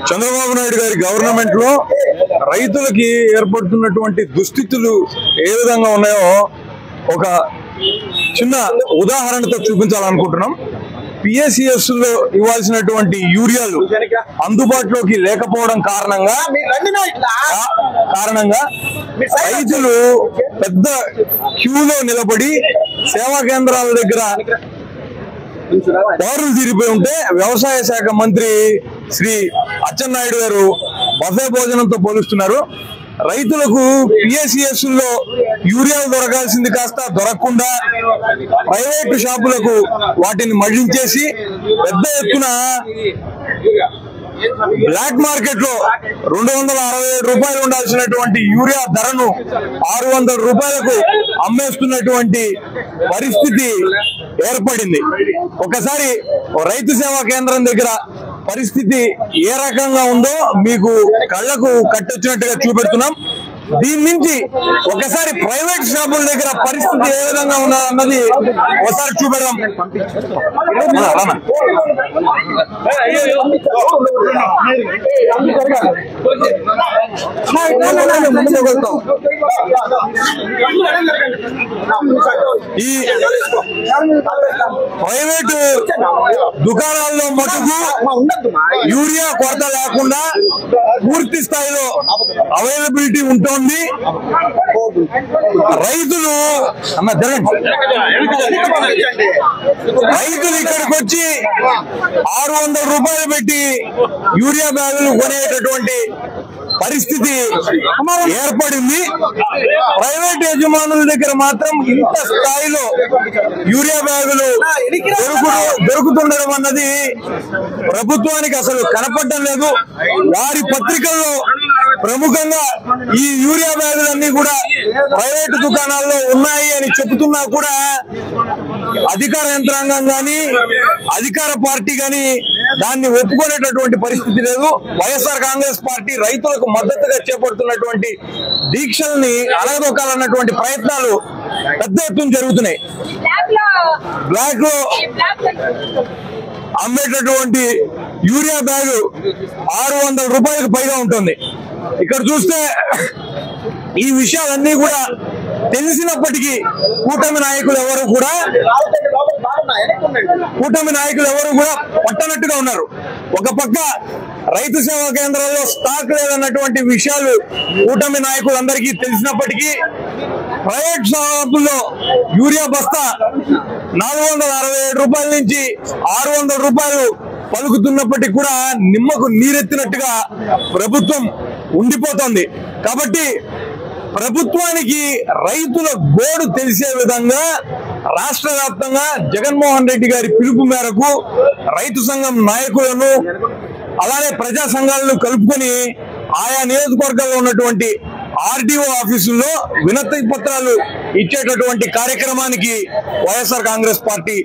చంద్రబాబు నాయుడు గారి గవర్నమెంట్ లో రైతులకి ఏర్పడుతున్నటువంటి దుస్థితులు ఏ విధంగా ఉన్నాయో ఒక చిన్న ఉదాహరణతో చూపించాలనుకుంటున్నాం. PSCS లో ఇవ్వాల్సినటువంటి యూరియాలు అందుబాటులోకి లేకపోవడం కారణంగా రైతులు పెద్ద క్యూలో నిలబడి సేవా కేంద్రాల దగ్గర దారులు తీరిపోయి ఉంటే వ్యవసాయ శాఖ మంత్రి శ్రీ అచ్చెన్నాయుడు గారు బఫే భోజనంతో పోలుస్తున్నారు. రైతులకు PSCS లో యూరియాలు దొరకాల్సింది కాస్త దొరకకుండా ప్రైవేటు షాపులకు వాటిని మళ్లించేసి పెద్ద ఎత్తున బ్లాక్ మార్కెట్ లో 267 రూపాయలు ఉండాల్సినటువంటి యూరియా ధరను 600 రూపాయలకు అమ్మేస్తున్నటువంటి పరిస్థితి ఏర్పడింది. ఒకసారి రైతు సేవా కేంద్రం దగ్గర పరిస్థితి ఏ రకంగా ఉందో మీకు కళ్లకు కట్టొచ్చినట్టుగా చూపెడుతున్నాం. దీని నుంచి ఒకసారి ప్రైవేట్ షాపుల దగ్గర పరిస్థితి ఏ విధంగా ఉన్నది ఒకసారి చూపెడదాం. ఈ ప్రైవేటు దుకాణాల్లో మటుకు యూరియా కొరత లేకుండా పూర్తి స్థాయిలో అవైలబిలిటీ ఉంటుంది. రైతులు ఇక్కడికి వచ్చి 600 రూపాయలు పెట్టి యూరియా బ్యాగులు కొనేటటువంటి పరిస్థితి ఏర్పడింది. ప్రైవేట్ యజమానుల దగ్గర మాత్రం ఇంత స్థాయిలో యూరియా బ్యాగులు దొరుకుతుండడం అన్నది ప్రభుత్వానికి అసలు కనపడడం లేదు. వారి పత్రికల్లో ప్రముఖంగా ఈ యూరియా బ్యాగులన్నీ కూడా ప్రైవేటు దుకాణాల్లో ఉన్నాయి అని చెబుతున్నా కూడా అధికార యంత్రాంగం గాని అధికార పార్టీ గాని దాన్ని ఒప్పుకునేటటువంటి పరిస్థితి లేదు. వైఎస్ఆర్ కాంగ్రెస్ పార్టీ రైతులకు మద్దతుగా చేపడుతున్నటువంటి దీక్షల్ని అలగదొక్కాలన్నటువంటి ప్రయత్నాలు పెద్ద ఎత్తున జరుగుతున్నాయి. బ్లాక్ లో అమ్మేటటువంటి యూరియా బ్యాగు 600 రూపాయలకు పైగా ఉంటుంది. ఇక్కడ చూస్తే ఈ విషయాలన్నీ కూడా తెలిసినప్పటికీ కూటమి నాయకులు ఎవరు కూడా పట్టనట్టుగా ఉన్నారు. ఒక పక్క రైతు సేవా కేంద్రాల్లో స్టాక్ లేదన్నటువంటి విషయాలు కూటమి నాయకులందరికీ తెలిసినప్పటికీ ప్రైవేట్ షాపుల్లో యూరియా బస్తా 467 రూపాయల నుంచి 600 రూపాయలు పలుకుతున్నప్పటికీ కూడా నిమ్మకు నీరెత్తినట్టుగా ప్రభుత్వం ఉండిపోతుంది. కాబట్టి ప్రభుత్వానికి రైతుల గోడు తెలిసే విధంగా రాష్ట్ర వ్యాప్తంగా జగన్మోహన్ రెడ్డి గారి పిలుపు మేరకు రైతు సంఘం నాయకులను అలానే ప్రజా సంఘాలను కలుపుకొని ఆయా నియోజకవర్గాల్లో ఉన్నటువంటి RDO ఆఫీసుల్లో వినతి పత్రాలు ఇచ్చేటటువంటి కార్యక్రమానికి వైఎస్ఆర్ కాంగ్రెస్ పార్టీ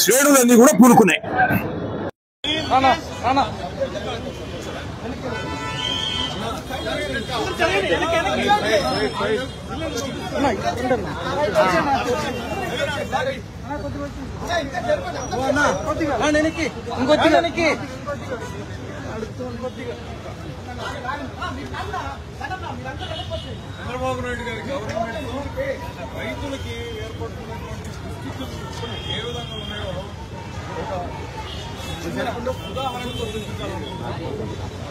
శ్రేణులన్నీ కూడా పూనుకున్నాయి. చంద్రబాబు నాయుడు గారి గవర్నమెంట్ రైతులకి ఏర్పడుతున్నటువంటి దుస్థితులు ఏ విధంగా ఉన్నాయో ఒక ఉదాహరణతో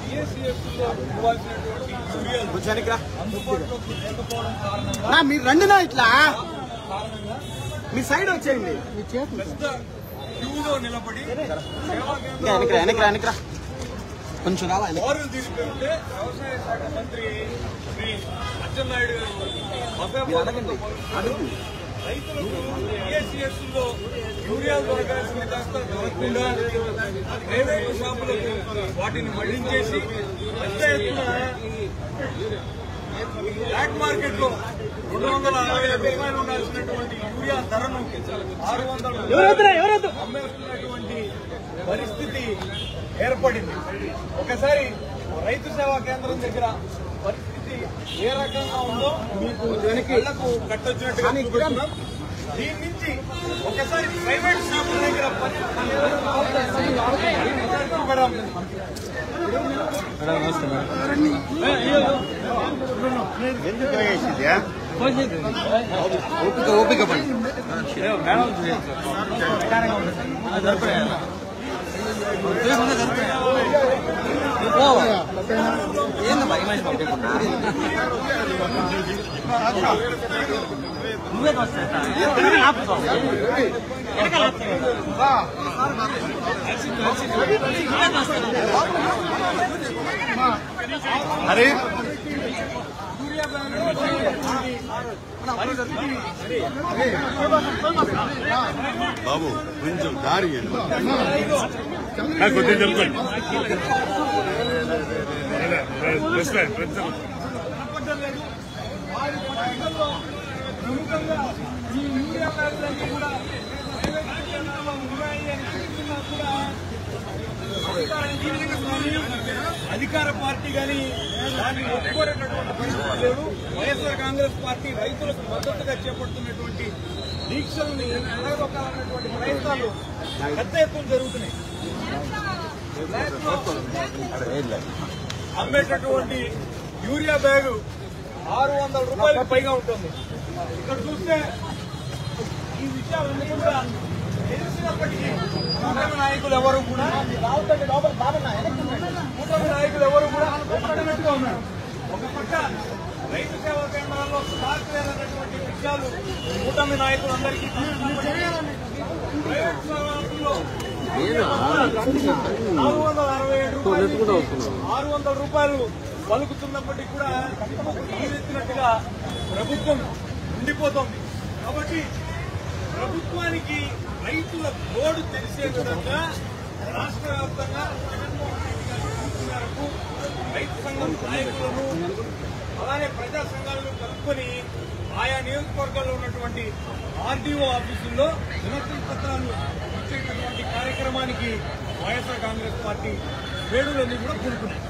PSCS లో ఇవ్వాల్సినటువంటి యూరియాలు అందుబాటులోకి లేకపోవడం కారణంగా మీరు రండినా ఇట్లా మీ సైడ్ వచ్చేయండి. పెద్ద క్యూలో నిలబడి కొంచెం రావాలి. దారులు తీరిపోయి ఉంటే వ్యవసాయ శాఖ మంత్రి శ్రీ అచ్చెన్నాయుడు గారు రైతులకు PSCS లో యూరియాలు దొరకాల్సింది కాస్త దొరకకుండా ప్రైవేటు షాపులకు వాటిని మళ్లించేసి పెద్ద ఎత్తున బ్లాక్ మార్కెట్ లో 267 రూపాయలు ఉండాల్సినటువంటి యూరియా ధరను 600 అమ్మేస్తున్నటువంటి పరిస్థితి ఏర్పడింది. ఒకసారి రైతు సేవా కేంద్రం దగ్గర పరిస్థితి ఏ రకంగా ఉందో మీకు కళ్లకు కట్టొచ్చినట్టుగా చూపెడుతున్నాం. దీని నుంచి ఒకసారి ప్రైవేట్ షాపుల దగ్గర పరిస్థితి ఓపిక పని అరే బాబు కొంచెం దారి కొద్దిగా చెప్పండి. అధికార పార్టీ కానీ దాన్ని ఒప్పుకోలేనటువంటి పరిస్థితి లేదు. వైఎస్ఆర్ కాంగ్రెస్ పార్టీ రైతులకు మద్దతుగా చేపడుతున్నటువంటి దీక్షల్ని నిలదొక్కాలన్నటువంటి ప్రయత్నాలు పెద్ద ఎత్తున జరుగుతున్నాయి. అమ్మేటటువంటి యూరియా బ్యాగు 600 రూపాయలకు పైగా ఉంటుంది. ఇక్కడ చూస్తే ఈ విషయాలన్నీ కూడా తెలిసినప్పటికీ కూటమి నాయకులు ఎవరు కూడా ఒక్కటిగా ఉన్నారు. ఒక పక్క రైతు సేవా కేంద్రాల్లో స్టాక్ లేనటువంటి విషయాలు కూటమి నాయకులందరికీ ప్రైవేట్ సంస్థల్లో 600 రూపాయలు పలుకుతున్నప్పటికీ కూడా ఈరెత్తినట్టుగా ప్రభుత్వం ఉండిపోతోంది. కాబట్టి ప్రభుత్వానికి రైతుల గోడు తెలిసే విధంగా రాష్ట్ర వ్యాప్తంగా జగన్మోహన్ రెడ్డి గారి పిలుపు మేరకు రైతు సంఘం నాయకులను అలానే ప్రజా సంఘాలను కలుపుకొని ఆయా నియోజకవర్గాల్లో ఉన్నటువంటి ఆర్డీఓ ఆఫీసుల్లో వినతి పత్రాలు ఇచ్చేటటువంటి కార్యక్రమానికి వైఎస్ఆర్ కాంగ్రెస్ పార్టీ వేడులన్నీ కూడా పూనుకున్నాయి.